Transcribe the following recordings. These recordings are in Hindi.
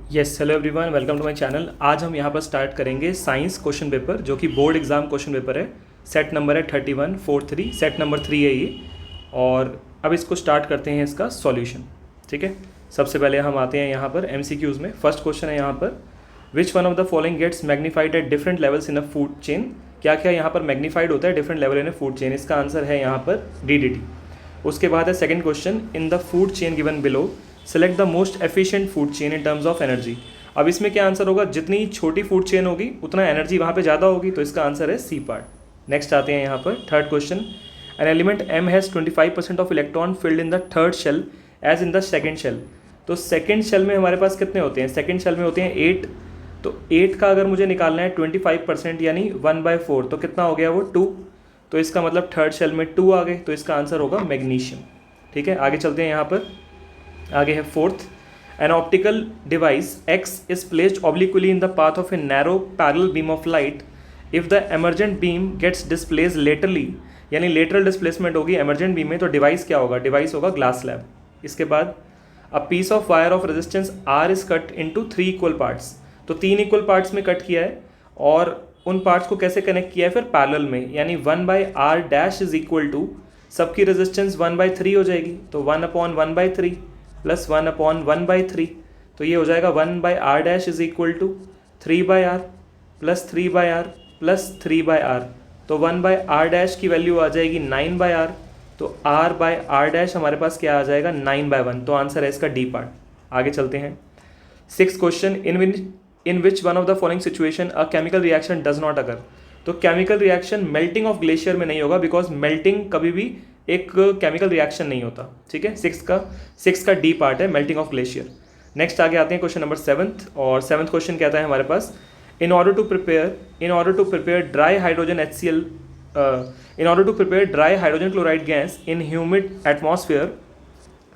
Yes, hello everyone, welcome to my channel. आज हम यहाँ पर स्टार्ट करेंगे साइंस क्वेश्चन पेपर, जो कि बोर्ड एग्जाम क्वेश्चन पेपर है। सेट नंबर है 3143, सेट नंबर 3 है ये। और अब इसको स्टार्ट करते हैं इसका सॉल्यूशन। ठीक है, सबसे पहले हम आते हैं यहाँ पर एमसीक्यूज़ में। फर्स्ट क्वेश्चन है यहाँ पर, which one of the following gets magnified at different levels in a food chain. क्या क्या यहाँ पर मैग्नीफाइड होता है different level in a food chain? इसका आंसर है यहाँ पर डीडीटी। उसके बाद है second question, in the food chain given below select the most efficient food chain in terms of energy. अब इसमें क्या आंसर होगा? जितनी छोटी फूड चेन होगी उतना एनर्जी वहाँ पे ज़्यादा होगी, तो इसका आंसर है सी पार्ट। नेक्स्ट आते हैं यहाँ पर third question, an element M has 25% of electron filled in the third shell as in the second shell. तो सेकेंड शेल में हमारे पास कितने होते हैं? सेकेंड शेल में होते हैं 8। तो 8 का अगर मुझे निकालना है 25% यानी 1/4, तो कितना हो गया वो? 2। तो इसका मतलब थर्ड शेल में 2 आ गए, तो इसका आंसर होगा मैग्नीशियम। ठीक है, आगे चलते हैं यहाँ पर। आगे है fourth, an optical device X is placed obliquely in the path of a narrow parallel beam of light. If the emergent beam gets displaced laterally, यानी लेटरल डिस्प्लेसमेंट होगी एमरजेंट बीम में, तो डिवाइस क्या होगा? डिवाइस होगा ग्लास स्लैब। इसके बाद a piece of wire of resistance R is cut into 3 equal parts. तो 3 इक्वल पार्ट्स में कट किया है, और उन पार्ट्स को कैसे कनेक्ट किया है? फिर पैरेलल में, यानी 1/r dash is equal to, सबकी रेजिस्टेंस 1/3 हो जाएगी, तो 1/1/3 प्लस 1/1/3, तो ये हो जाएगा 1/r dash is equal to 3/r plus 3/r plus 3/r। तो 1/r डैश की वैल्यू आ जाएगी 9/r, तो r/r डैश हमारे पास क्या आ जाएगा? 9/1। तो आंसर है इसका डी पार्ट। आगे चलते हैं। Six question, in which one of the following situation a chemical reaction does not occur. तो chemical reaction melting of glacier में नहीं होगा, बिकॉज मेल्टिंग कभी भी एक केमिकल रिएक्शन नहीं होता। ठीक है, सिक्स का डी पार्ट है मेल्टिंग ऑफ ग्लेशियर। नेक्स्ट आगे आते हैं क्वेश्चन नंबर 7th, और 7th क्वेश्चन कहता है हमारे पास, in order to prepare dry hydrogen HCl, in order to prepare dry hydrogen chloride gas in humid atmosphere,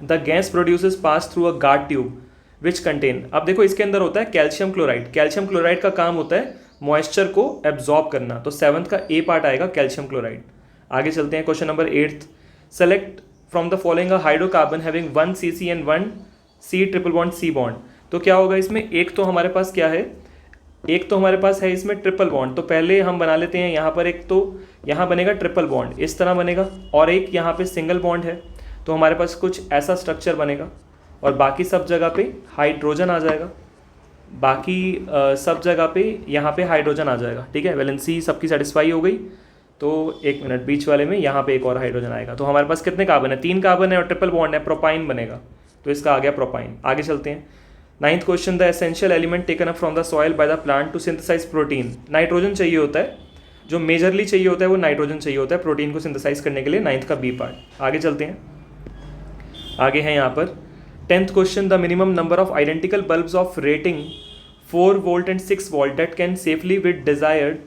the gas produces pass through a guard tube which contain. अब देखो इसके अंदर होता है कैल्शियम क्लोराइड। कैल्शियम क्लोराइड का काम होता है मॉइस्चर को एब्जॉर्ब करना, तो 7th का ए पार्ट आएगा कैल्शियम क्लोराइड। आगे चलते हैं question number 8th, select from the following a hydrocarbon having 1 CC and 1 C triple bond C bond. तो क्या होगा इसमें? एक तो हमारे पास क्या है? एक तो हमारे पास है इसमें ट्रिपल बॉन्ड, तो पहले हम बना लेते हैं यहाँ पर एक, तो यहाँ बनेगा ट्रिपल बॉन्ड, इस तरह बनेगा, और एक यहाँ पे सिंगल बॉन्ड है, तो हमारे पास कुछ ऐसा स्ट्रक्चर बनेगा, और बाकी सब जगह पे हाइड्रोजन आ जाएगा। बाकी सब जगह पे यहाँ पे हाइड्रोजन आ जाएगा। ठीक है, वैलेंसी सबकी सेटिस्फाई हो गई। तो एक मिनट, बीच वाले में यहाँ पे एक और हाइड्रोजन आएगा। तो हमारे पास कितने कार्बन है? 3 कार्बन है, और ट्रिपल बॉन्ड है, प्रोपाइन बनेगा, तो इसका आ गया प्रोपाइन। आगे चलते हैं। 9th question, the essential element taken up from the soil by the plant to synthesise protein. Nitrogen चाहिए होता है, जो मेजरली चाहिए होता है वो नाइट्रोजन चाहिए होता है प्रोटीन को सिंथेसाइज करने के लिए। 9th का बी पार्ट। आगे चलते हैं। आगे है यहाँ पर 10th question, the minimum number of identical bulbs of rating 4 volt and 6 volt that can safely with desired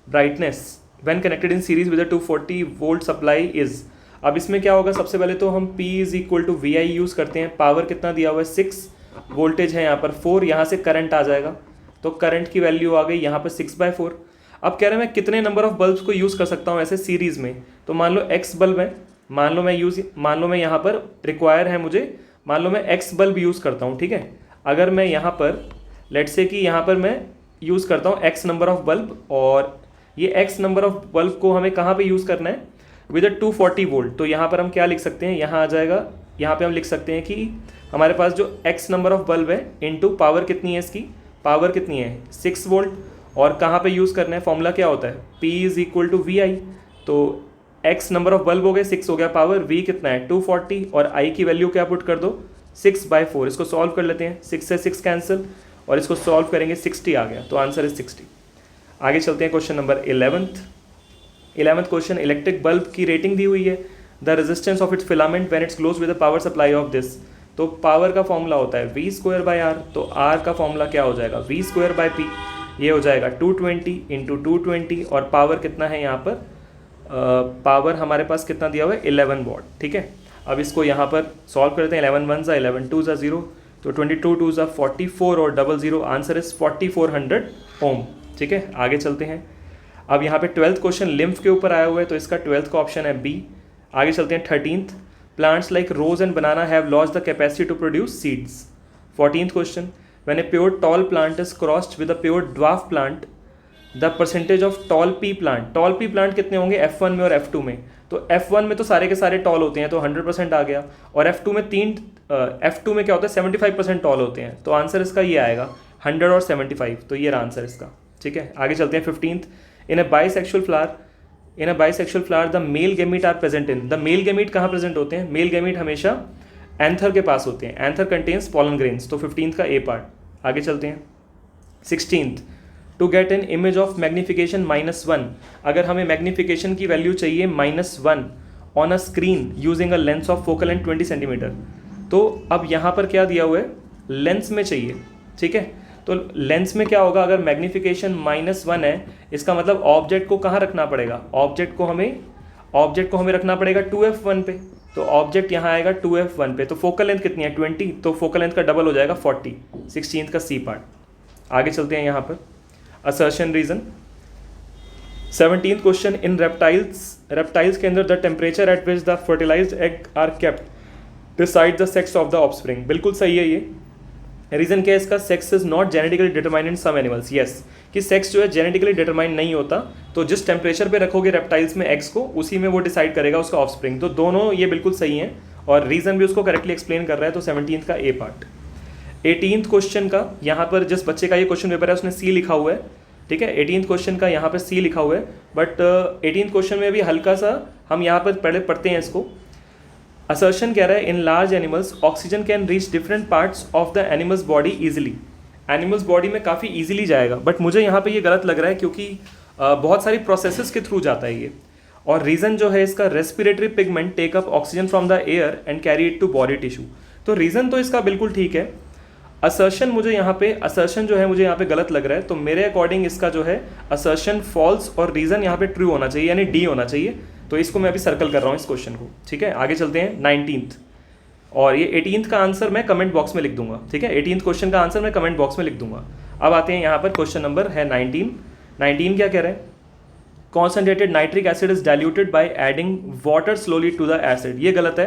brightness when connected in series with a 240 volt supply is. अब इसमें क्या होगा? सबसे पहले तो हम P is equal to VI use करते हैं। पावर कितना दिया हुआ है? 6, वोल्टेज है यहाँ पर 4, यहाँ से करंट आ जाएगा, तो करंट की वैल्यू आ गई यहाँ पर 6/4। अब कह रहे हैं मैं कितने नंबर ऑफ बल्ब्स को यूज़ कर सकता हूँ ऐसे सीरीज़ में? तो मान लो X बल्ब है, मान लो मैं यहाँ पर रिक्वायर है मुझे, मान लो मैं X बल्ब यूज़ करता हूँ। ठीक है, अगर मैं यहाँ पर लेट्स से कि यहाँ पर मैं यूज़ करता हूँ X नंबर ऑफ बल्ब, और ये X नंबर ऑफ बल्ब को हमें कहाँ पे यूज़ करना है? With 240 volt. तो यहाँ पर हम क्या लिख सकते हैं? यहाँ आ जाएगा, यहाँ पे हम लिख सकते हैं कि हमारे पास जो X नंबर ऑफ बल्ब है इनटू पावर कितनी है, इसकी पावर कितनी है? 6 वोल्ट। और कहाँ पे यूज़ करना है? फॉर्मूला क्या होता है? P is equal to VI। तो X नंबर ऑफ बल्ब हो गए, 6 हो गया पावर, V कितना है? 240, और I की वैल्यू क्या पुट कर दो? 6/4। इसको सॉल्व कर लेते हैं, 6 से 6 कैंसिल, और इसको सॉल्व करेंगे 60 आ गया, तो आंसर इज 60। आगे चलते हैं question number 11th question, electric bulb की रेटिंग दी हुई है, the resistance of its filament when it's close with the power supply of this. तो पावर का फॉर्मूला होता है V²/R, तो R का फॉर्मूला क्या हो जाएगा? V²/P। ये हो जाएगा 220 × 220, और पावर कितना है यहाँ पर? पावर हमारे पास कितना दिया हुआ है? 11 वॉट। ठीक है, अब इसको यहाँ पर सॉल्व करते हैं। 11 1 ज़ा 11 2 ज़ा 0, तो 22 2 ज़ा 44, और 00, आंसर इज 4400 ओम। ठीक है, आगे चलते हैं। अब यहाँ पे 12th क्वेश्चन लिम्फ के ऊपर आया हुआ है, तो इसका 12th का ऑप्शन है बी। आगे चलते हैं 13th, plants like rose and banana have lost the capacity to produce seeds. 14th question, when a pure tall plant is crossed with a pure dwarf plant the percentage of tall pea plant कितने होंगे F1 में और F2 में? तो F1 में तो सारे के सारे टॉल होते हैं तो 100% आ गया, और F2 में F2 में क्या होता है 75% टॉल होते हैं, तो आंसर इसका ये आएगा 100 और 75, तो ये रहा आंसर इसका। ठीक है, आगे चलते हैं 15th। In a bisexual flower the male gamete are present in. The male gamete कहाँ प्रेजेंट होते हैं? मेल गैमीट हमेशा एंथर के पास होते हैं। एंथर कंटेन्स पॉलन ग्रेन्स, तो 15th का ए पार्ट। आगे चलते हैं 16th। To get an image of magnification -1, अगर हमें मैग्निफिकेशन की वैल्यू चाहिए -1 on a screen using a lens of focal length 20 centimetre, तो अब यहाँ पर क्या दिया हुआ है? लेंस में चाहिए। ठीक है, तो लेंस में क्या होगा? अगर मैग्निफिकेशन -1 है, इसका मतलब ऑब्जेक्ट को कहाँ रखना पड़ेगा? ऑब्जेक्ट को हमें रखना पड़ेगा 2f1 पे, तो ऑब्जेक्ट यहाँ आएगा 2f1 पे। तो फोकल लेंथ कितनी है? 20, तो फोकल लेंथ का डबल हो जाएगा 40। 16th का सी पार्ट। आगे चलते हैं यहाँ पर assertion reason. 17th question. In reptiles के अंदर the temperature at which the fertilised egg are kept decide the sex of the offspring. बिल्कुल सही है ये। रीजन क्या है इसका? Sex is not genetically determined in some animals. Yes, कि सेक्स जो है जेनेटिकली डिटरमाइंड नहीं होता, तो जिस टेम्परेचर पे रखोगे रेप्टाइल्स में एग्स को, उसी में वो डिसाइड करेगा उसका ऑफस्प्रिंग। तो दोनों ये बिल्कुल सही हैं और रीजन भी उसको करेक्टली एक्सप्लेन कर रहा है, तो 17th का ए पार्ट। 18th क्वेश्चन का यहाँ पर जिस बच्चे का ये क्वेश्चन पेपर है उसने सी लिखा हुआ है। ठीक है, 18th क्वेश्चन का यहाँ पर सी लिखा हुआ है, बट 18th क्वेश्चन में भी हल्का सा हम यहाँ पर पहले पढ़ते हैं इसको। असर्शन कह रहा है in large animals oxygen can reach different parts of the animals body easily. Animals body में काफ़ी ईजिली जाएगा, बट मुझे यहाँ पे ये गलत लग रहा है क्योंकि बहुत सारी प्रोसेसेस के थ्रू जाता है ये। और रीज़न जो है इसका, respiratory pigment take up oxygen from the air and carry it to body tissue. तो रीज़न तो इसका बिल्कुल ठीक है। असर्शन जो है मुझे यहाँ पे गलत लग रहा है, तो मेरे अकॉर्डिंग इसका जो है असर्शन फॉल्स और रीज़न यहाँ पे ट्रू होना चाहिए, यानी डी होना चाहिए। तो इसको मैं अभी सर्कल कर रहा हूँ इस क्वेश्चन को। ठीक है, आगे चलते हैं 19th, और ये 18th का आंसर मैं कमेंट बॉक्स में लिख दूंगा। ठीक है, 18th क्वेश्चन का आंसर मैं कमेंट बॉक्स में लिख दूंगा। अब आते हैं यहाँ पर क्वेश्चन नंबर है 19 क्या कह रहे हैं? Concentrated nitric acid is diluted by adding water slowly to the acid. ये गलत है,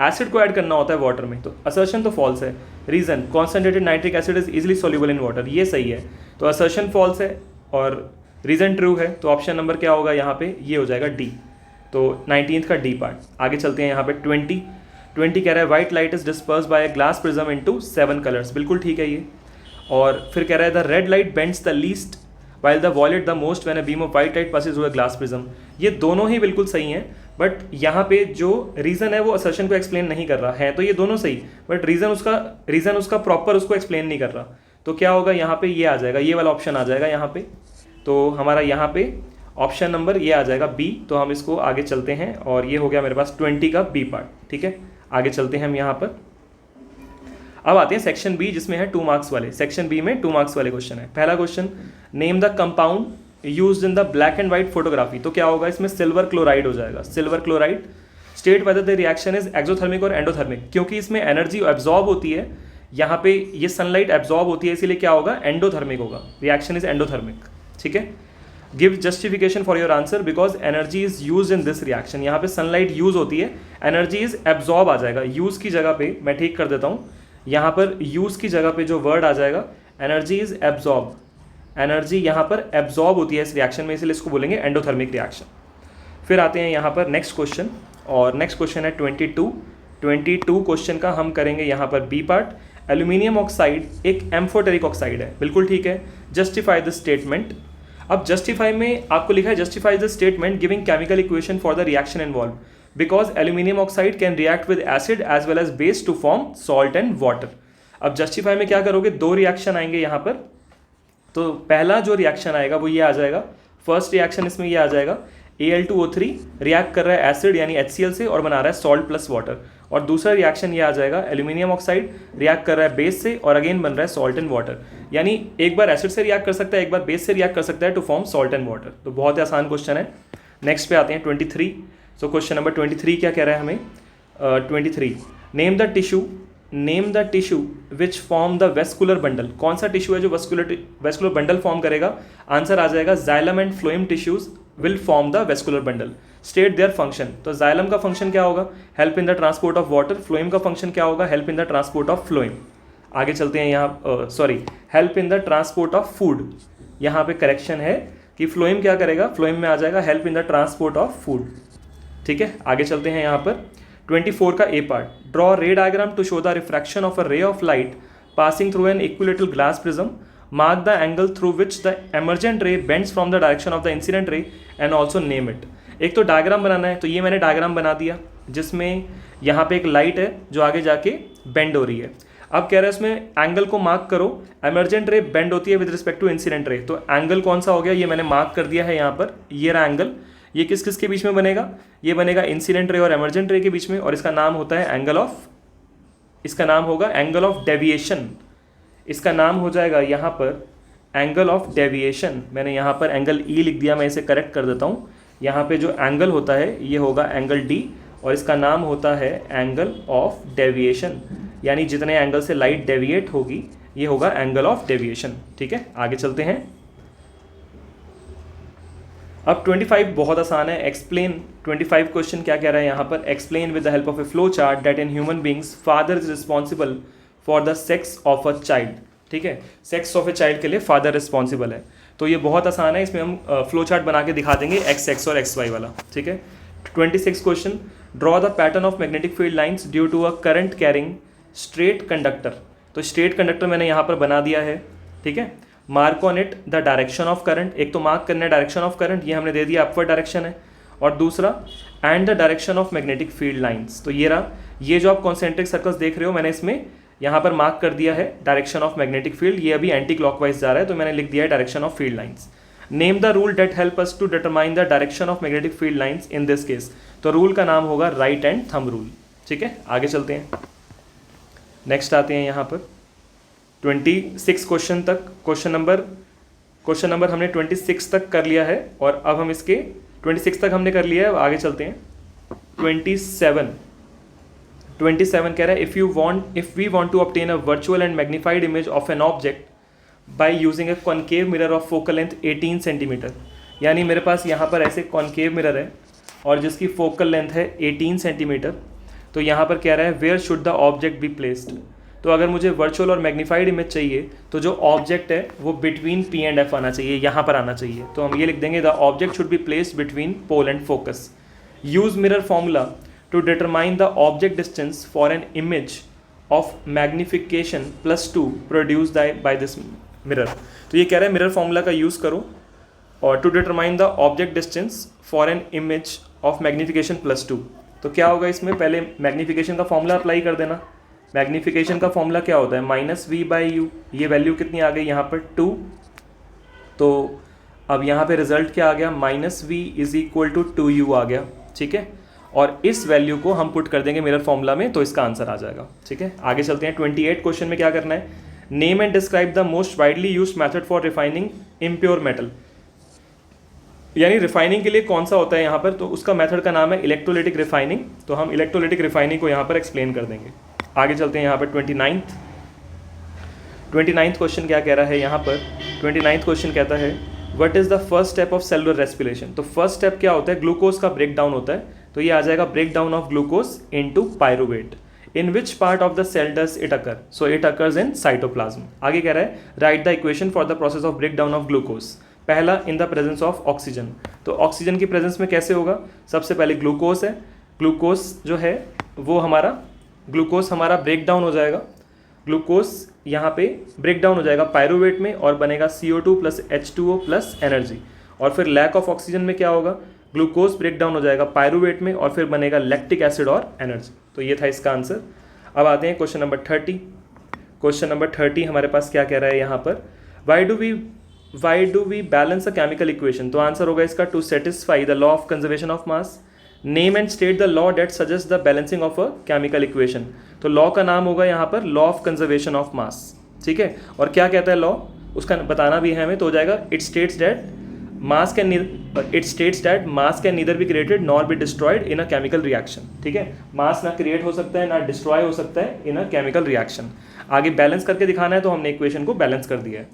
एसिड को ऐड करना होता है वाटर में, तो असर्शन तो फॉल्स है। Reason, concentrated nitric acid is easily soluble in water, ये सही है। तो असर्शन फॉल्स है और रीजन ट्रू है, तो ऑप्शन नंबर क्या होगा यहाँ पे? ये हो जाएगा डी। तो 19th का डी पार्ट। आगे चलते हैं यहाँ पे 20 कह रहा है white light is disperse by a glass prism into 7 colours. बिल्कुल ठीक है ये। और फिर कह रहा है the red light bends the least while the violet the most when a beam of white light passes through a glass prism. ये दोनों ही बिल्कुल सही हैं, बट यहाँ पे जो रीज़न है वो असर्शन को एक्सप्लेन नहीं कर रहा है। तो ये दोनों सही, बट रीज़न उसका प्रॉपर उसको एक्सप्लेन नहीं कर रहा। तो क्या होगा यहाँ पे? ये आ जाएगा, ये वाला ऑप्शन आ जाएगा यहाँ पे। तो हमारा यहाँ पे ऑप्शन नंबर ये आ जाएगा बी। तो हम इसको आगे चलते हैं, और ये हो गया मेरे पास 20 का बी पार्ट। ठीक है, आगे चलते हैं हम यहाँ पर। अब आते हैं सेक्शन बी, जिसमें है 2 मार्क्स वाले। सेक्शन बी में 2 मार्क्स वाले क्वेश्चन है। पहला question, name the compound used in the black and white photography. तो क्या होगा इसमें? सिल्वर क्लोराइड हो जाएगा। Silver chloride. State whether the reaction is exothermic और एंडोथर्मिक, क्योंकि इसमें एनर्जी एब्जॉर्ब होती है, यहाँ पे ये सनलाइट एब्जॉर्ब होती है, इसीलिए क्या होगा? एंडोथर्मिक होगा। Reaction is endothermic. ठीक है, give justification for your answer because energy is use in this reaction. यहाँ पे सनलाइट यूज होती है, एनर्जी इज एब्जॉर्ब आ जाएगा। यूज की जगह पे मैं ठीक कर देता हूँ, यहाँ पर यूज की जगह पे जो वर्ड आ जाएगा एनर्जी इज एब्जॉर्ब। एनर्जी यहाँ पर एब्जॉर्ब होती है इस रिएक्शन में, इसलिए इसको बोलेंगे एंडोथर्मिक रिएक्शन। फिर आते हैं यहाँ पर नेक्स्ट क्वेश्चन, और नेक्स्ट क्वेश्चन है 22 क्वेश्चन का हम करेंगे यहाँ पर बी पार्ट। एल्यूमिनियम ऑक्साइड एक एम्फोटेरिक ऑक्साइड है। बिल्कुल ठीक है। Justify the statement. अब जस्टिफाई में आपको लिखा है justify the statement giving chemical equation for the reaction involve because aluminium oxide can react with acid as well as base to form salt and water. अब जस्टिफाई में क्या करोगे? 2 रिएक्शन आएंगे यहाँ पर। तो पहला जो रिएक्शन आएगा वो ये आ जाएगा। फर्स्ट रिएक्शन इसमें ये आ जाएगा, Al2O3 रिएक्ट कर रहा है एसिड यानी HCl से और बना रहा है सॉल्ट प्लस वाटर। और दूसरा रिएक्शन ये आ जाएगा, एल्यूमिनियम ऑक्साइड रिएक्ट कर रहा है बेस से और अगेन बन रहा है सॉल्ट एंड वाटर। यानी एक बार एसिड से रिएक्ट कर सकता है, एक बार बेस से रिएक्ट कर सकता है to form salt and water. तो बहुत ही आसान क्वेश्चन है। नेक्स्ट पे आते हैं 23। सो क्वेश्चन नंबर 23 क्या कह रहा है हमें? 23 name the tissue which form the vascular bundle. कौन सा टिश्यू है जो वेस्कुलर बंडल फॉर्म करेगा? आंसर आ जाएगा xylem and phloem tissues will form the vascular bundle. State their function. तो जाइलम का फंक्शन क्या होगा? Help in the transport of water. Phloem का फंक्शन क्या होगा? Help in the transport of phloem. आगे चलते हैं यहाँ, sorry, help in the transport of food, यहाँ पे करेक्शन है कि फ्लोएम क्या करेगा, फ्लोएम में आ जाएगा help in the transport of food. ठीक है, आगे चलते हैं यहाँ पर 24 का A part, draw ray diagram to show the refraction of a ray of light passing through an equilateral glass prism, mark the angle through which the emergent ray bends from the direction of the incident ray and also name it. एक तो डायग्राम बनाना है, तो ये मैंने डायग्राम बना दिया जिसमें यहाँ पे एक लाइट है जो आगे जाके बेंड हो रही है। अब कह रहा है इसमें एंगल को मार्क करो, एमर्जेंट रे बेंड होती है with respect to incident ray, तो एंगल कौन सा हो गया, ये मैंने मार्क कर दिया है यहाँ पर, ये रहा एंगल। ये किस किस के बीच में बनेगा, ये बनेगा इंसिडेंट रे और एमर्जेंट रे के बीच में, और इसका नाम होता है एंगल ऑफ, इसका नाम होगा एंगल ऑफ डेविएशन, इसका नाम हो जाएगा यहाँ पर एंगल ऑफ डेविएशन। मैंने यहाँ पर एंगल ई लिख दिया, मैं इसे करेक्ट कर देता हूँ। यहाँ पे जो एंगल होता है ये होगा एंगल डी, और इसका नाम होता है एंगल ऑफ डेविएशन, यानी जितने एंगल से लाइट डेविएट होगी ये होगा एंगल ऑफ डेविएशन। ठीक है, आगे चलते हैं। अब 25 बहुत आसान है, एक्सप्लेन। 25 क्वेश्चन क्या कह रहा है यहाँ पर, explain with the help of A flow chart that in human beings father is responsible for the sex of a child. ठीक है, सेक्स ऑफ ए चाइल्ड के लिए फादर रिस्पॉन्सिबल है, तो ये बहुत आसान है, इसमें हम फ्लो चार्ट बना के दिखा देंगे एक्स एक्स और एक्स वाई वाला। ठीक है, 26 question, draw the pattern of magnetic field lines due to a current carrying straight conductor. तो स्ट्रेट कंडक्टर मैंने यहाँ पर बना दिया है। ठीक है, mark on it the direction of current, एक तो मार्क करना है डायरेक्शन ऑफ करंट, ये हमने दे दिया अपवर्ड डायरेक्शन है, और दूसरा and the direction of magnetic field lines. तो ये रहा, ये जो आप कॉन्सेंट्रिक सर्कल्स देख रहे हो मैंने इसमें यहाँ पर मार्क कर दिया है डायरेक्शन ऑफ मैग्नेटिक फील्ड, ये अभी एंटी क्लॉकवाइज जा रहा है तो मैंने लिख दिया है direction of field lines. Name the rule that help us to determine the direction of magnetic field lines in this case, तो रूल का नाम होगा राइट एंड थंब रूल। ठीक है, आगे चलते हैं, नेक्स्ट आते हैं यहाँ पर 26 क्वेश्चन तक। क्वेश्चन नंबर हमने 26 तक कर लिया है, और अब हम इसके 26 तक हमने कर लिया है, अब आगे चलते हैं 27 कह रहा है, if we want to obtain a virtual and magnified image of an object by using a concave mirror of focal length 18 centimetre, यानी मेरे पास यहाँ पर ऐसे कॉनकेव मिरर है और जिसकी फोकल लेंथ है 18 सेंटीमीटर, तो यहाँ पर कह रहा है where should the object be placed. तो अगर मुझे वर्चुअल और मैग्नीफाइड इमेज चाहिए तो जो ऑब्जेक्ट है वो बिटवीन पी एंड एफ आना चाहिए, यहाँ पर आना चाहिए, तो हम ये लिख देंगे the object should be placed between pole and focus. Use mirror formula to determine the object distance for an image of magnification +2 produced by this mirror। तो ये कह रहा है मिरर फॉर्मूला का यूज़ करो और to determine the object distance for an image of magnification +2। तो क्या होगा इसमें, पहले मैग्निफिकेशन का फॉर्मूला अप्लाई कर देना। मैग्निफिकेशन का फॉर्मूला क्या होता है, -v/u, ये वैल्यू कितनी आ गई यहाँ पर 2, तो अब यहाँ पे रिजल्ट क्या आ गया, -v = 2u आ गया। ठीक है, और इस वैल्यू को हम पुट कर देंगे मिरर फॉर्मूला में, तो इसका आंसर आ जाएगा। ठीक है, आगे चलते हैं 28 क्वेश्चन में क्या करना है, name and describe the most widely used method for refining impure metal, यानी रिफाइनिंग के लिए कौन सा होता है यहाँ पर, तो उसका मेथड का नाम है इलेक्ट्रोलिटिक रिफाइनिंग, तो हम इलेक्ट्रोलिटिक रिफाइनिंग को यहाँ पर एक्सप्लेन कर देंगे। आगे चलते हैं यहाँ पर 29th क्वेश्चन क्या कह रहा है यहाँ पर, 29th क्वेश्चन कहता है what is the first step of cellular respiration. तो फर्स्ट स्टेप क्या होता है, ग्लूकोज का ब्रेक डाउन होता है, तो ये आ जाएगा break down of glucose into pyruvate. In which part of the cell does it occur, so it occurs in cytoplasm. आगे कह रहा है write the equation for the process of break down of glucose. पहला, in the presence of oxygen, तो ऑक्सीजन की प्रेजेंस में कैसे होगा, सबसे पहले ग्लूकोज है, ग्लूकोज जो है वो हमारा ब्रेक डाउन हो जाएगा, ग्लूकोज यहाँ पे ब्रेक डाउन हो जाएगा पायरुवेट में और बनेगा CO2 + H2O + एनर्जी, और फिर लैक ऑफ ऑक्सीजन में क्या होगा, ग्लूकोज ब्रेक डाउन हो जाएगा पायरुवेट में और फिर बनेगा लैक्टिक एसिड और एनर्जी। तो ये था इसका आंसर। अब आते हैं क्वेश्चन नंबर 30। क्वेश्चन नंबर 30 हमारे पास क्या कह रहा है यहाँ पर, why do we balance a chemical equation. तो आंसर होगा इसका to satisfy the law of conservation of mass. Name and state the law that suggest the balancing of a chemical equation. तो लॉ का नाम होगा यहाँ पर law of conservation of mass. ठीक है, और क्या कहता है लॉ, उसका बताना भी है हमें, तो हो जाएगा it states that mass can neither be created nor be destroyed in a chemical reaction. ठीक है, मास ना क्रिएट हो सकता है ना डिस्ट्रॉय हो सकता है इन अ केमिकल रिएक्शन। आगे बैलेंस करके दिखाना है तो हमने इक्वेशन को बैलेंस कर दिया है।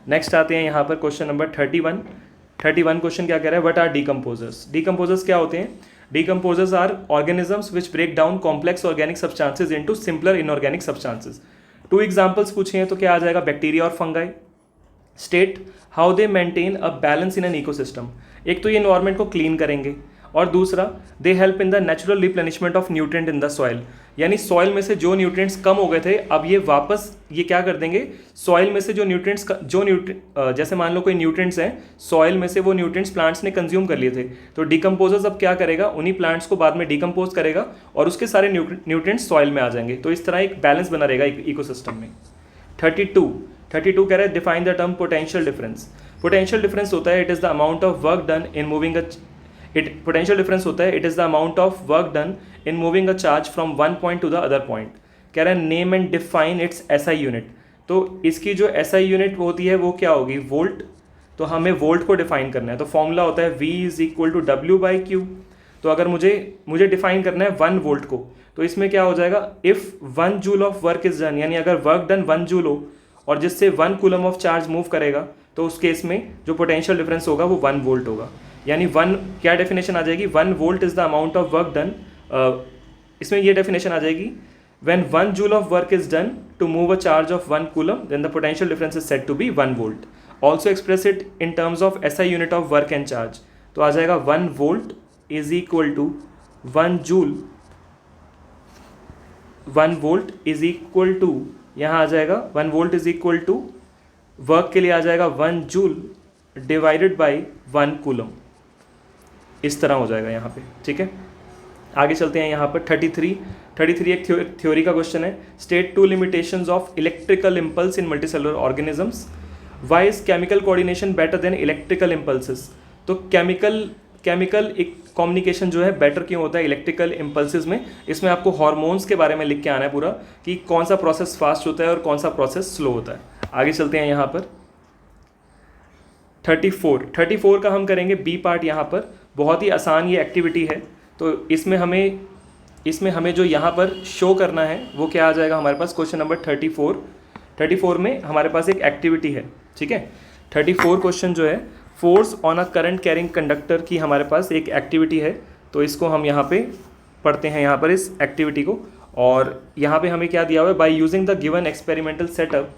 नेक्स्ट आते हैं यहाँ पर क्वेश्चन नंबर 31 क्वेश्चन क्या कह रहा है, व्हाट आर डीकम्पोजर्स। डीकम्पोजर्स क्या होते हैं, decomposers are organisms which break down complex organic substances into simpler inorganic substances 2 examples पूछे हैं तो क्या आ जाएगा, बैक्टीरिया और fungi. State how they maintain a balance in an ecosystem, एक तो ये एनवायरमेंट को क्लीन करेंगे और दूसरा they help in the natural replenishment of nutrient in the soil, यानी सॉइल में से जो न्यूट्रिएंट्स कम हो गए थे अब ये वापस ये क्या कर देंगे, सॉइल में से जो न्यूट्रिएंट्स जैसे मान लो कोई न्यूट्रिएंट्स हैं सॉइल में से, वो न्यूट्रिएंट्स प्लांट्स ने कंज्यूम कर लिए थे, तो डिकम्पोजर्स अब क्या करेगा, उन्हीं प्लांट्स को बाद में डिकम्पोज करेगा और उसके सारे न्यूट्रिएंट्स सॉइल में आ जाएंगे, तो इस तरह एक बैलेंस बना रहेगा इकोसिस्टम में। 32 कह रहा है define the term potential difference. Potential difference होता है it is the amount of work done in moving potential difference होता है it is the amount of work done in moving a charge from one point two the other point. कह रहा है name and define it's SI unit, तो इसकी जो एसआई यूनिट होती है वो क्या होगी, वोल्ट, तो हमें वोल्ट को डिफाइन करना है, तो फॉर्मूला होता है V = W/Q। तो अगर मुझे डिफाइन करना है 1 वोल्ट को, तो इसमें क्या हो जाएगा, if 1 joule of work is done, यानी अगर वर्क डन 1 जूल हो और जिससे 1 कूलम ऑफ चार्ज मूव करेगा, तो उस केस में जो पोटेंशियल डिफरेंस होगा वो 1 वोल्ट होगा। यानी 1 क्या डेफिनेशन आ जाएगी, 1 volt is the amount of work done, इसमें ये डेफिनेशन आ जाएगी when 1 joule of work is done to move a charge of 1 coulomb then the potential difference is said to be 1 volt. Also express it in terms of SI unit of work and charge, तो आ जाएगा 1 volt is equal to 1 joule, 1 volt is equal to, यहाँ आ जाएगा 1 volt is equal to work के लिए आ जाएगा 1 जूल डिवाइडेड बाई 1 कूलम, इस तरह हो जाएगा यहाँ पे, ठीक है। आगे चलते हैं यहाँ पर 33 एक थ्योरी का क्वेश्चन है। State 2 limitations of electrical impulse in multicellular organisms, why is chemical coordination better than electrical impulses. तो केमिकल एक कम्युनिकेशन जो है बेटर क्यों होता है इलेक्ट्रिकल इम्पल्सेस में, इसमें आपको हार्मोन्स के बारे में लिख के आना है पूरा कि कौन सा प्रोसेस फास्ट होता है और कौन सा प्रोसेस स्लो होता है। आगे चलते हैं यहाँ पर 34 का हम करेंगे बी पार्ट। यहाँ पर बहुत ही आसान ये एक्टिविटी है, तो इसमें हमें जो यहाँ पर शो करना है वो क्या आ जाएगा हमारे पास, क्वेश्चन नंबर 34 में हमारे पास एक एक्टिविटी है, ठीक है। 34 क्वेश्चन जो है force on a current carrying conductor की हमारे पास एक एक्टिविटी है, तो इसको हम यहाँ पे पढ़ते हैं यहाँ पर इस एक्टिविटी को। और यहाँ पे हमें क्या दिया हुआ है, by using the given experimental setup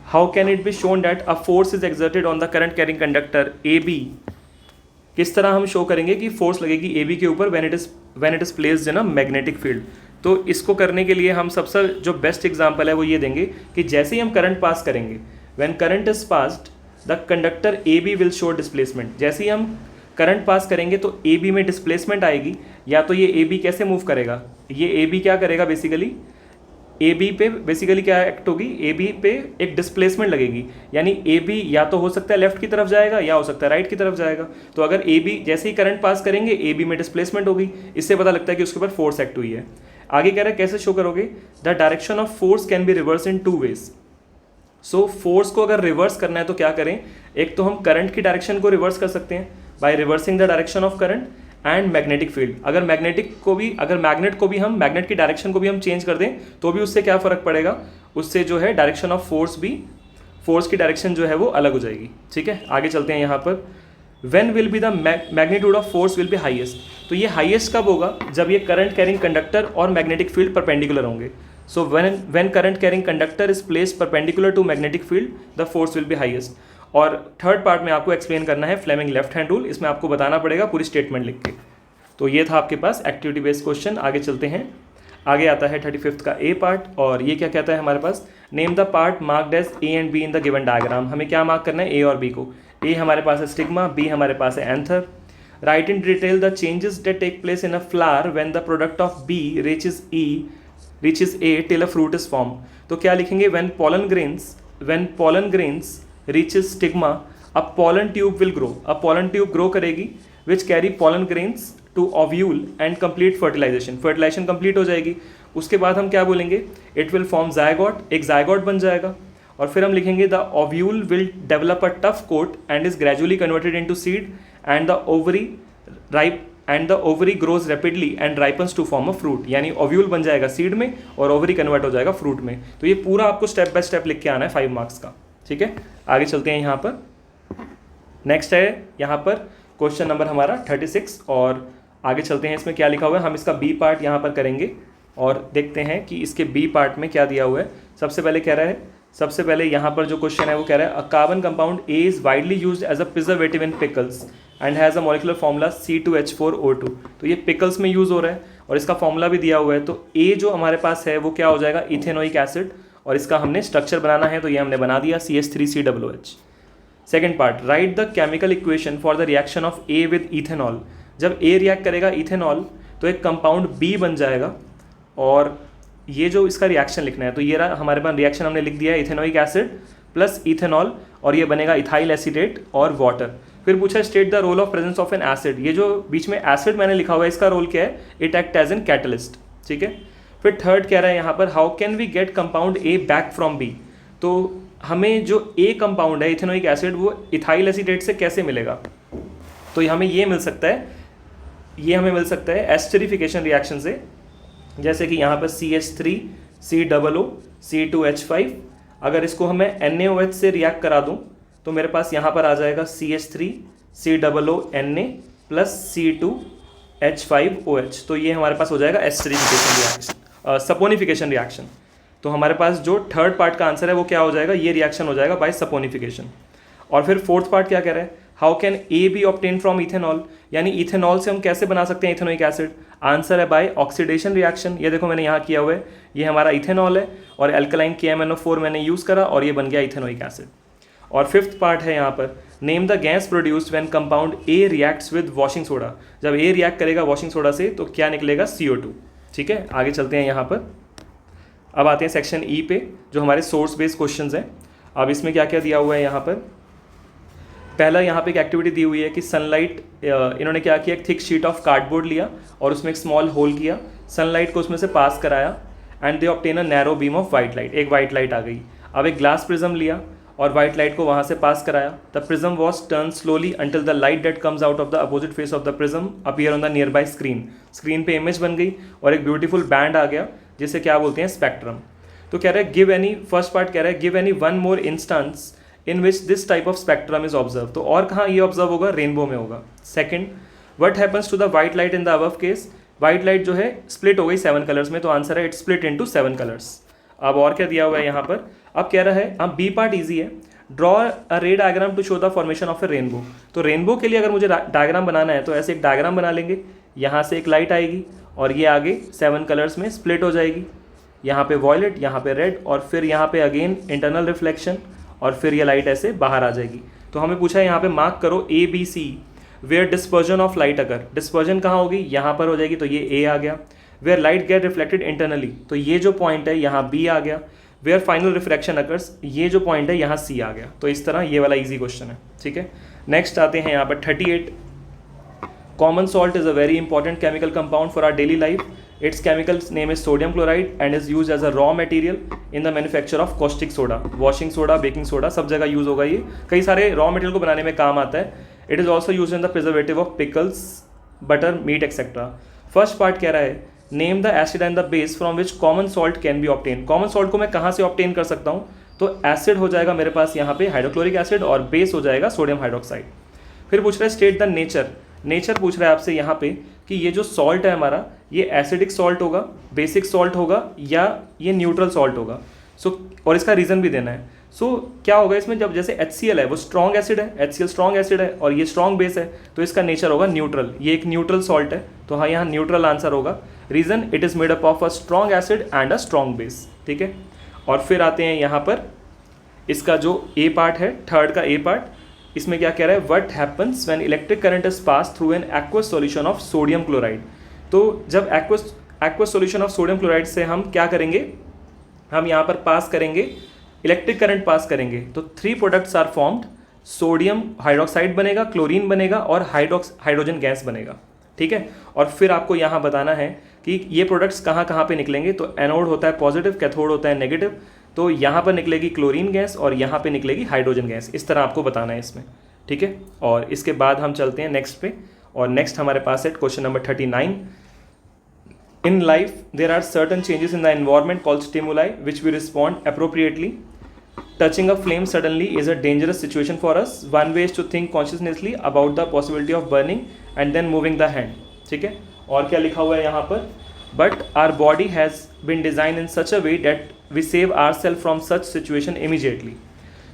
how can it be shown that a force is exerted on the current carrying conductor AB। किस तरह हम शो करेंगे कि फोर्स लगेगी AB के ऊपर when it is placed in a magnetic field. तो इसको करने के लिए हम सबसे जो बेस्ट एग्जांपल है वो ये देंगे कि जैसे ही हम करंट पास करेंगे, when current is passed the conductor AB will show displacement. जैसे ही हम करंट पास करेंगे तो AB में डिस्प्लेसमेंट आएगी, या तो ये AB कैसे मूव करेगा, ये AB क्या करेगा बेसिकली, AB पे बेसिकली क्या एक्ट होगी, AB पे एक डिस्प्लेसमेंट लगेगी, यानी AB या तो हो सकता है लेफ्ट की तरफ जाएगा या हो सकता है राइट की तरफ जाएगा। तो अगर AB जैसे ही करंट पास करेंगे AB में डिस्प्लेसमेंट होगी, इससे पता लगता है कि उसके ऊपर फोर्स एक्ट हुई है। आगे कह रहा है कैसे शो करोगे, the direction of force can be reverse in 2 ways. So force को अगर रिवर्स करना है तो क्या करें, एक तो हम करंट की डायरेक्शन को रिवर्स कर सकते हैं by reversing the direction of current and magnetic field. अगर मैग्नेट की डायरेक्शन को भी हम चेंज कर दें तो भी उससे क्या फ़र्क पड़ेगा, उससे जो है डायरेक्शन ऑफ फोर्स की डायरेक्शन जो है वो अलग हो जाएगी, ठीक है। आगे चलते हैं यहाँ पर when will be the magnitude of force will be highest. तो ये हाईएस्ट कब होगा, जब ये करंट कैरिंग कंडक्टर और मैग्नेटिक फील्ड परपेंडिकुलर होंगे। So when current carrying conductor is placed perpendicular to magnetic field the force will be highest. और थर्ड पार्ट में आपको एक्सप्लेन करना है फ्लेमिंग लेफ्ट हैंड रूल, इसमें आपको बताना पड़ेगा पूरी स्टेटमेंट लिख के। तो ये था आपके पास एक्टिविटी बेस्ड क्वेश्चन। आगे चलते हैं, आगे आता है 35 का ए पार्ट, और ये क्या कहता है हमारे पास, name the part marked as A and B in the given diagram. हमें क्या मार्क करना है, ए और बी को। ए हमारे पास है स्टिग्मा, बी हमारे पास है anther. Write in detail the changes that take place in a flower when the product of B reaches A till a fruit is formed। तो क्या लिखेंगे, when pollen grains reaches stigma a pollen tube will grow। अब pollen tube grow करेगी which carry pollen grains to ovule and complete fertilization complete हो जाएगी। उसके बाद हम क्या बोलेंगे, it will form zygote, एक zygote बन जाएगा। और फिर हम लिखेंगे the ovule will develop a tough coat and is gradually converted into seed and the ovary grows rapidly and ripens to form a fruit। यानी ओव्यूल बन जाएगा सीड में और ओवरी कन्वर्ट हो जाएगा फ्रूट में। तो ये पूरा आपको स्टेप बाय स्टेप लिख के आना है 5 मार्क्स का, ठीक है। आगे चलते हैं यहाँ पर, नेक्स्ट है यहाँ पर क्वेश्चन नंबर हमारा 36, और आगे चलते हैं इसमें क्या लिखा हुआ है, हम इसका बी पार्ट यहाँ पर करेंगे। और देखते हैं कि इसके बी पार्ट में क्या दिया हुआ है। सबसे पहले कह रहा है, सबसे पहले यहाँ पर जो क्वेश्चन है वो कह रहा है a carbon compound A is widely used as a preservative in pickles and has a molecular formula C2H4O2। तो ये पिकल्स में यूज़ हो रहा है और इसका फॉर्मूला भी दिया हुआ है। तो ए जो हमारे पास है वो क्या हो जाएगा, इथेनोइक एसिड, और इसका हमने स्ट्रक्चर बनाना है तो ये हमने बना दिया CH3COOH। Second part, right the chemical equation for the reaction of A with ethanol. जब ए रिएक्ट करेगा इथेनॉल तो एक कंपाउंड बी बन जाएगा और ये जो इसका रिएक्शन लिखना है, तो ये रहा हमारे पास रिएक्शन हमने लिख दिया है इथेनोइक एसिड प्लस इथेनॉल, और ये बनेगा इथाइल एसीटेट और वाटर। फिर पूछा state the role of presence of an acid. ये जो बीच में एसिड मैंने लिखा हुआ है इसका रोल क्या है, it act as an catalyst. ठीक है। फिर थर्ड कह रहा है यहाँ पर how can we get compound A back from B. तो हमें जो ए कंपाउंड है इथेनोइक एसिड वो इथाइल एसीटेट से कैसे मिलेगा, तो हमें ये मिल सकता है, ये हमें मिल सकता है एस्टरिफिकेशन रिएक्शन से। जैसे कि यहाँ पर CH3COO C2H5, अगर इसको हमें NaOH से रिएक्ट करा दूँ तो मेरे पास यहाँ पर आ जाएगा CH3COO Na प्लस C2H5OH। तो ये हमारे पास हो जाएगा एस्टरिफिकेशन रिएक्शन, सपोनिफिकेशन रिएक्शन। तो हमारे पास जो थर्ड पार्ट का आंसर है वो क्या हो जाएगा, ये रिएक्शन हो जाएगा बाय सपोनिफिकेशन। और फिर फोर्थ पार्ट क्या कह रहा है, how can A B obtain from ethanol, यानी इथेनॉल से हम कैसे बना सकते हैं इथेनोइक एसिड। आंसर है बाय ऑक्सीडेशन रिएक्शन। ये देखो मैंने यहाँ किया हुआ है, ये हमारा इथेनॉल है और एल्कलाइन KMnO4 मैंने यूज़ करा और ये बन गया इथेनोइक एसिड। और फिफ्थ पार्ट है यहाँ पर, name the gas produced when compound A reacts with washing soda. जब ए रिएक्ट करेगा वॉशिंग सोडा से तो क्या निकलेगा, CO2। ठीक है, आगे चलते हैं यहाँ पर। अब आते हैं सेक्शन ई पे जो हमारे सोर्स बेस्ड क्वेश्चंस हैं। अब इसमें क्या क्या दिया हुआ है यहाँ पर, पहला यहाँ पे एक एक्टिविटी दी हुई है कि सनलाइट, इन्होंने क्या किया, एक थिक शीट ऑफ कार्डबोर्ड लिया और उसमें एक स्मॉल होल किया, सनलाइट को उसमें से पास कराया and they obtain a narrow beam of white light. एक वाइट लाइट आ गई। अब एक ग्लास प्रिज्म लिया और वाइट लाइट को वहाँ से पास कराया। The prism was turn slowly until the light that comes out of the opposite face of the prism appear on the near by screen. Screen पे इमेज बन गई और एक ब्यूटीफुल बैंड आ गया जिसे क्या बोलते हैं, स्पेक्ट्रम। तो कह रहा है गिव एनी, फर्स्ट पार्ट कह रहा है give any one more instance in which this type of spectrum is observe. तो और कहाँ ये ऑब्जर्व होगा, रेनबो में होगा। Second, what happens to the white light in the above case. White light जो है स्प्लिट हो गई 7 कलर्स में, तो आंसर है इट स्प्लिट इनटू 7 कलर्स। अब और क्या दिया हुआ है यहाँ पर, अब कह रहा है, अब बी पार्ट ईजी है, draw a ray diagram to show the formation of a rainbow. तो रेनबो के लिए अगर मुझे डायग्राम बनाना है तो ऐसे एक डायग्राम बना लेंगे, यहाँ से एक लाइट आएगी और ये आगे 7 कलर्स में स्प्लिट हो जाएगी, यहाँ पे वॉयलेट, यहाँ पे रेड, और फिर यहाँ पे अगेन इंटरनल रिफ्लेक्शन, और फिर ये लाइट ऐसे बाहर आ जाएगी। तो हमें पूछा है यहाँ पे मार्क करो ABC where dispersion of light. अगर डिस्पर्जन कहाँ होगी, यहाँ पर हो जाएगी, तो ये A आ गया। Where light get reflected internally, तो ये जो पॉइंट है यहाँ B आ गया। वेयर फाइनल रिफ्रैक्शन अकर्स, ये जो पॉइंट है यहाँ C आ गया। तो इस तरह ये वाला इजी क्वेश्चन है। ठीक है, नेक्स्ट आते हैं यहाँ पर 38। Common salt is a very important chemical compound for our daily life. Its chemical name is sodium chloride and is used as a raw material in the manufacture of caustic soda, washing soda, baking soda, सब जगह यूज़ होगा ये, कई सारे रॉ मटेरियल को बनाने में काम आता है। It is also used in the preservative of pickles, butter, meat, etc. First part कह रहा है name the acid and the base from which common salt can be obtain. Common salt को मैं कहाँ से ऑब्टेन कर सकता हूँ, तो एसिड हो जाएगा मेरे पास यहाँ पे हाइड्रोक्लोरिक एसिड और बेस हो जाएगा सोडियम हाइड्रोक्साइड। फिर पूछ रहा है स्टेट द नेचर। नेचर पूछ रहा है आपसे यहाँ पे कि ये जो सॉल्ट है हमारा, ये एसिडिक सॉल्ट होगा, बेसिक सॉल्ट होगा, या ये न्यूट्रल सॉल्ट होगा। और इसका रीज़न भी देना है। क्या होगा इसमें, जब जैसे HCl है वो स्ट्रॉन्ग एसिड है, HCl स्ट्रॉन्ग एसिड है और ये स्ट्रॉन्ग बेस है, तो इसका नेचर होगा न्यूट्रल। ये एक न्यूट्रल सॉल्ट है, तो हाँ यहाँ न्यूट्रल आंसर होगा। Reason, it is made up of a strong acid and a strong base. ठीक है, और फिर आते हैं यहाँ पर इसका जो ए पार्ट है, थर्ड का ए पार्ट, इसमें क्या कह रहा है, what happens when electric current is pass through an aqueous solution of sodium chloride. तो जब aqueous solution of sodium chloride से हम क्या करेंगे, हम यहाँ पर पास करेंगे, इलेक्ट्रिक करंट पास करेंगे, तो 3 products are formed. Sodium hydroxide बनेगा, क्लोरीन बनेगा और हाइड्रोजन गैस बनेगा। ठीक है, और फिर आपको यहाँ बताना है कि ये प्रोडक्ट्स कहाँ कहाँ पे निकलेंगे। तो एनोड होता है पॉजिटिव, कैथोड होता है नेगेटिव, तो यहाँ पर निकलेगी क्लोरीन गैस और यहाँ पे निकलेगी हाइड्रोजन गैस। इस तरह आपको बताना है इसमें। ठीक है, और इसके बाद हम चलते हैं नेक्स्ट पे, और नेक्स्ट हमारे पास है question number 39। In life there are certain changes in the environment called stimuli which we respond appropriately. Touching a flame suddenly is a dangerous situation for us. One way is to think consciously about the possibility of burning and then moving the hand. ठीक है, और क्या लिखा हुआ है यहाँ पर, but our body has been designed in such a way that we save are self from such situation immediately.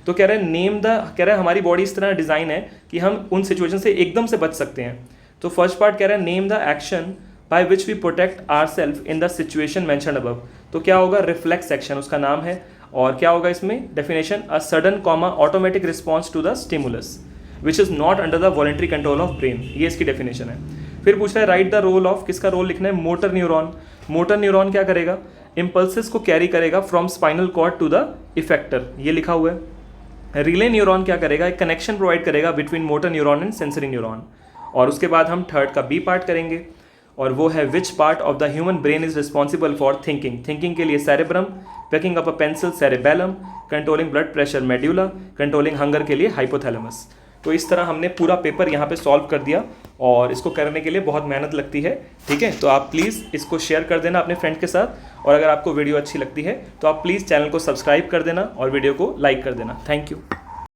तो कह रहे हैं कह रहे हैं हमारी बॉडी इस तरह डिज़ाइन है कि हम उन सिचुएशन से एकदम से बच सकते हैं। तो फर्स्ट पार्ट कह रहा है name the action by which we protect our self in the situation mentioned above. तो क्या होगा, रिफ्लेक्स एक्शन उसका नाम है। और क्या होगा इसमें definition, a sudden automatic response to the stimulus which is not under the voluntary control of brain. ये इसकी डेफिनेशन है। फिर पूछ रहा है राइट द रोल ऑफ, किसका रोल लिखना है, मोटर न्यूरॉन। मोटर न्यूरॉन क्या करेगा, इम्पल्सेस को कैरी करेगा from spinal cord to the effector, ये लिखा हुआ है। रिले न्यूरॉन क्या करेगा, एक कनेक्शन प्रोवाइड करेगा between motor neuron and sensory neuron. और उसके बाद हम थर्ड का बी पार्ट करेंगे और वो है विच part of the human brain is responsible for thinking. Thinking के लिए cerebrum, picking up a pencil cerebellum, controlling blood pressure medulla, controlling hunger के लिए हाइपोथैलेमस। तो इस तरह हमने पूरा पेपर यहाँ पे सॉल्व कर दिया और इसको करने के लिए बहुत मेहनत लगती है। ठीक है, तो आप प्लीज़ इसको शेयर कर देना अपने फ्रेंड के साथ, और अगर आपको वीडियो अच्छी लगती है तो आप प्लीज़ चैनल को सब्सक्राइब कर देना और वीडियो को लाइक कर देना। Thank you.